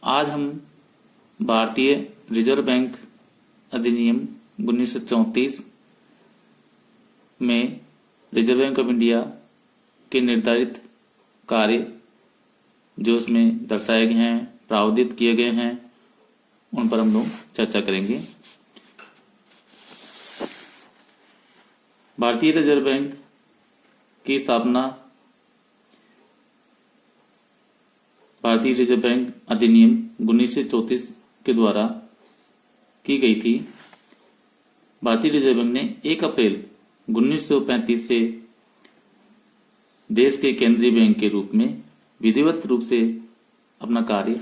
आज हम भारतीय रिजर्व बैंक अधिनियम 1934 में रिजर्व बैंक ऑफ इंडिया के निर्धारित कार्य जो उसमें दर्शाए गए हैं, प्रावधानित किए गए हैं, उन पर हम लोग चर्चा करेंगे। भारतीय रिजर्व बैंक की स्थापना भारतीय रिजर्व बैंक अधिनियम 1934 के द्वारा की गई थी। भारतीय रिजर्व बैंक ने 1 अप्रैल 1935 से देश के केंद्रीय बैंक के रूप में विधिवत रूप से अपना कार्य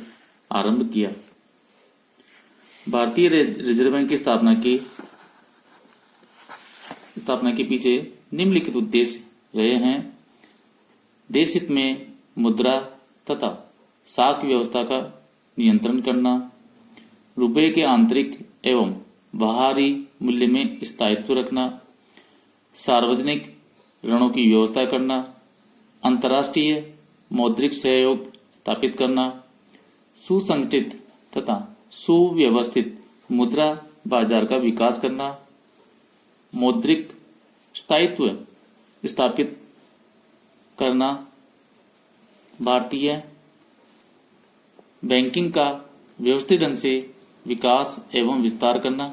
आरंभ किया। भारतीय रिजर्व बैंक की स्थापना के पीछे निम्नलिखित उद्देश्य रहे हैं। देश हित में मुद्रा तथा साख व्यवस्था का नियंत्रण करना, रुपए के आंतरिक एवं बाहरी मूल्य में स्थायित्व रखना, सार्वजनिक ऋणों की व्यवस्था करना, अंतर्राष्ट्रीय मौद्रिक सहयोग स्थापित करना, सुसंगठित तथा सुव्यवस्थित मुद्रा बाजार का विकास करना, मौद्रिक स्थायित्व स्थापित करना, भारतीय बैंकिंग का व्यवस्थित ढंग से विकास एवं विस्तार करना,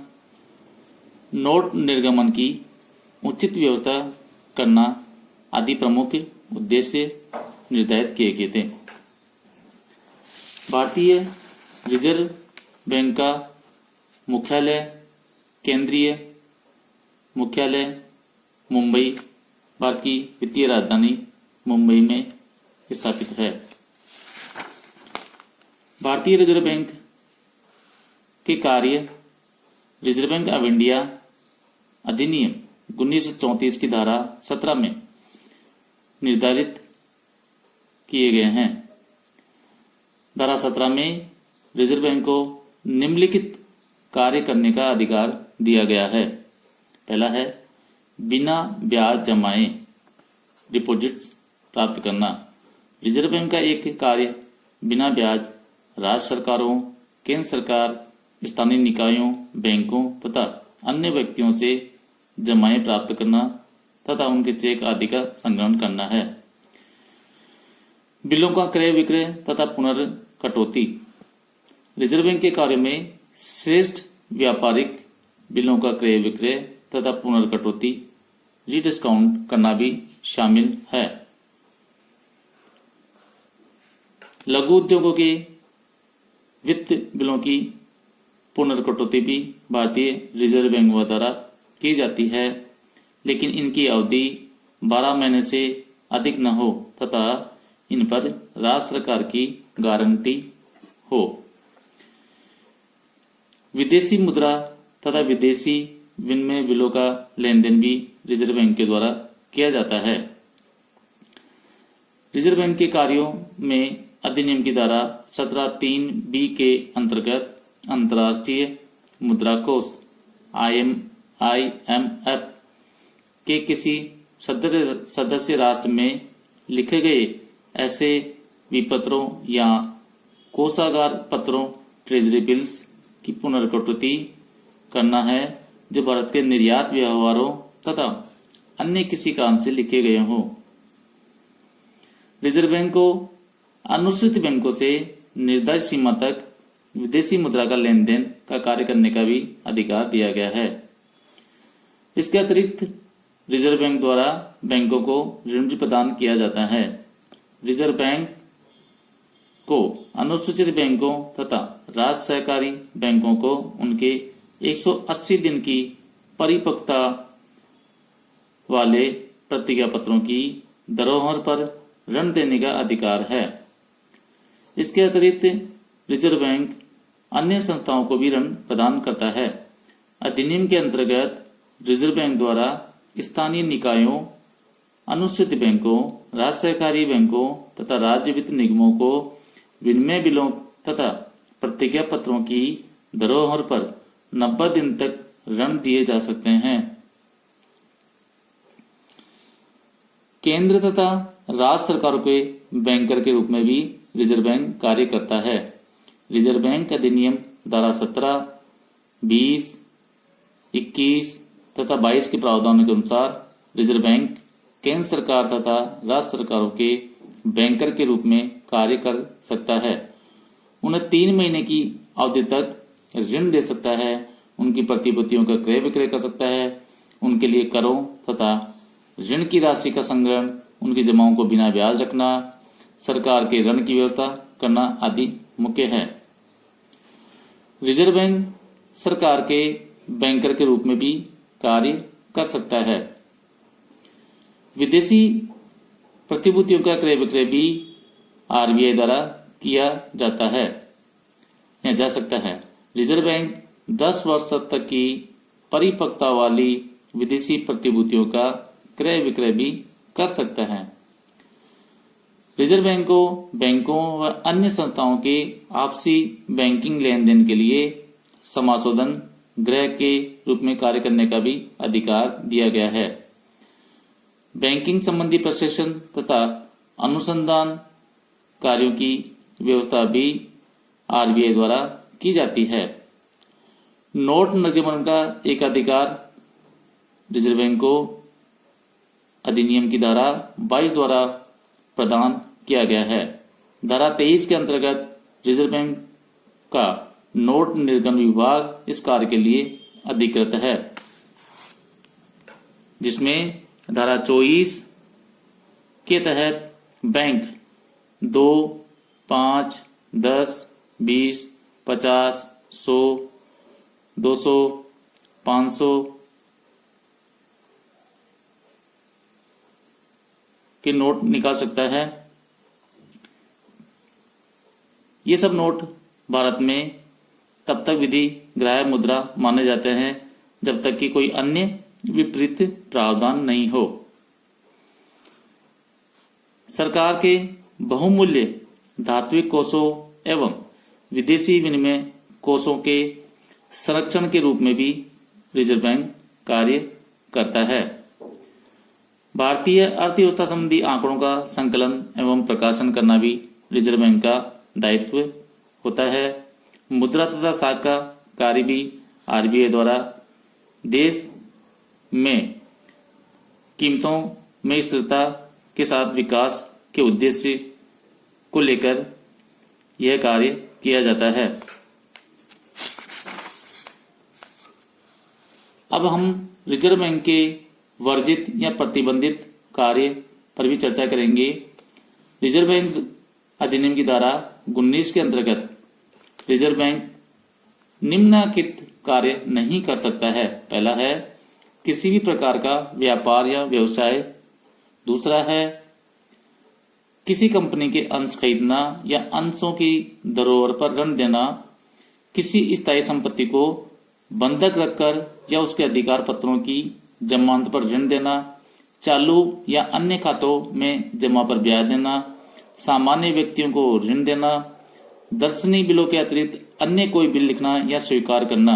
नोट निर्गमन की उचित व्यवस्था करना आदि प्रमुख उद्देश्य निर्धारित किए गए थे। भारतीय रिजर्व बैंक का मुख्यालय केंद्रीय मुख्यालय मुंबई, भारत की वित्तीय राजधानी मुंबई में स्थापित है। भारतीय रिजर्व बैंक के कार्य रिजर्व बैंक ऑफ इंडिया अधिनियम 1934 की धारा 17 में निर्धारित किए गए हैं। धारा 17 में रिजर्व बैंक को निम्नलिखित कार्य करने का अधिकार दिया गया है। पहला है बिना ब्याज जमाए डिपॉजिट्स प्राप्त करना। रिजर्व बैंक का एक कार्य बिना ब्याज राज्य सरकारों, केंद्र सरकार, स्थानीय निकायों, बैंकों तथा अन्य व्यक्तियों से जमाएं प्राप्त करना तथा उनके चेक आदि का संग्रहण करना है। बिलों का क्रय विक्रय तथा पुनर्कटौती। रिजर्व बैंक के कार्य में श्रेष्ठ व्यापारिक बिलों का क्रय विक्रय तथा पुनर्कटौती रीडिस्काउंट करना भी शामिल है। लघु उद्योगों के वित्त बिलों की पुनर्कटौती भी भारतीय रिजर्व बैंक द्वारा की जाती है, लेकिन इनकी अवधि 12 महीने से अधिक न हो तथा इन पर राज्य सरकार की गारंटी हो। विदेशी मुद्रा तथा विदेशी विनिमय बिलों का लेन देन भी रिजर्व बैंक के द्वारा किया जाता है। रिजर्व बैंक के कार्यों में अधिनियम की धारा 17(3)(b) के अंतर्गत अंतर्राष्ट्रीय मुद्रा कोष IMF के किसी सदस्य राष्ट्र में लिखे गए ऐसे विपत्रों या कोषागार पत्रों ट्रेजरी बिल्स की पुनर्कटौती करना है जो भारत के निर्यात व्यवहारों तथा अन्य किसी कारण से लिखे गए हों। रिजर्व बैंक को अनुसूचित बैंकों से निर्धारित सीमा तक विदेशी मुद्रा का लेन देन का कार्य करने का भी अधिकार दिया गया है। इसके अतिरिक्त रिजर्व बैंक द्वारा बैंकों को ऋण भी प्रदान किया जाता है। रिजर्व बैंक को अनुसूचित बैंकों तथा राज्य सहकारी बैंकों को उनके 180 दिन की परिपक्वता वाले प्रतिज्ञा पत्रों की धरोहर पर ऋण देने का अधिकार है। इसके अतिरिक्त रिजर्व बैंक अन्य संस्थाओं को भी ऋण प्रदान करता है। अधिनियम के अंतर्गत रिजर्व बैंक द्वारा स्थानीय निकायों, अनुसूचित बैंकों, राज्य सहकारी बैंकों तथा राज्य वित्त निगमों को विनिमय बिलों तथा प्रतिज्ञा पत्रों की धरोहर पर 90 दिन तक ऋण दिए जा सकते हैं। केंद्र तथा राज्य सरकारों के बैंकर के रूप में भी रिजर्व बैंक कार्य करता है। रिजर्व बैंक अधिनियम धारा 17, 20, 21 तथा 22 के प्रावधानों के अनुसार रिजर्व बैंक केंद्र सरकार तथा राज्य सरकारों के बैंकर के रूप में कार्य कर सकता है। उन्हें 3 महीने की अवधि तक ऋण दे सकता है, उनकी प्रतिभूतियों का क्रय विक्रय कर सकता है, उनके लिए करों तथा ऋण की राशि का संग्रहण, उनकी जमाओं को बिना ब्याज रखना, सरकार के ऋण की व्यवस्था करना आदि मुख्य है। रिजर्व बैंक सरकार के बैंकर के रूप में भी कार्य कर सकता है। विदेशी प्रतिभूतियों का क्रय विक्रय भी आरबीआई द्वारा किया जाता है या जा सकता है। रिजर्व बैंक 10 वर्ष तक की परिपक्वता वाली विदेशी प्रतिभूतियों का क्रय विक्रय भी कर सकता है। रिजर्व बैंक को बैंकों व अन्य संस्थाओं के आपसी बैंकिंग लेन देन के लिए समाशोधन गृह के रूप में कार्य करने का भी अधिकार दिया गया है। बैंकिंग संबंधी प्रशासन तथा अनुसंधान कार्यों की व्यवस्था भी आरबीआई द्वारा की जाती है। नोट निर्गमन का एक अधिकार रिजर्व बैंक को अधिनियम की धारा 22 द्वारा प्रदान किया गया है। धारा 23 के अंतर्गत रिजर्व बैंक का नोट निर्गमन विभाग इस कार्य के लिए अधिकृत है, जिसमें धारा 24 के तहत बैंक 2, 5, 10, 20, 50, 100, 200, 500 के नोट निकाल सकता है। ये सब नोट भारत में तब तक विधि ग्राह्य मुद्रा माने जाते हैं जब तक कि कोई अन्य विपरीत प्रावधान नहीं हो। सरकार के बहुमूल्य धात्विक कोषों एवं विदेशी विनिमय कोषों के संरक्षण के रूप में भी रिजर्व बैंक कार्य करता है। भारतीय अर्थव्यवस्था संबंधी आंकड़ों का संकलन एवं प्रकाशन करना भी रिजर्व बैंक का दायित्व होता है। मुद्रा तथा साख का कार्य भी आरबीआई द्वारा देश में कीमतों में स्थिरता के साथ विकास के उद्देश्य को लेकर यह कार्य किया जाता है। अब हम रिजर्व बैंक के वर्जित या प्रतिबंधित कार्य पर भी चर्चा करेंगे। रिजर्व बैंक अधिनियम की धारा 19 के अंतर्गत रिजर्व बैंक निम्नलिखित कार्य नहीं कर सकता है। पहला है किसी भी प्रकार का व्यापार या व्यवसाय। दूसरा है किसी कंपनी के अंश खरीदना या अंशों की धरोहर पर ऋण देना। किसी स्थायी संपत्ति को बंधक रखकर या उसके अधिकार पत्रों की जमानत पर ऋण देना। चालू या अन्य खातों में जमा पर ब्याज देना। सामान्य व्यक्तियों को ऋण देना। दर्शनीय बिलों के अतिरिक्त अन्य कोई बिल लिखना या स्वीकार करना।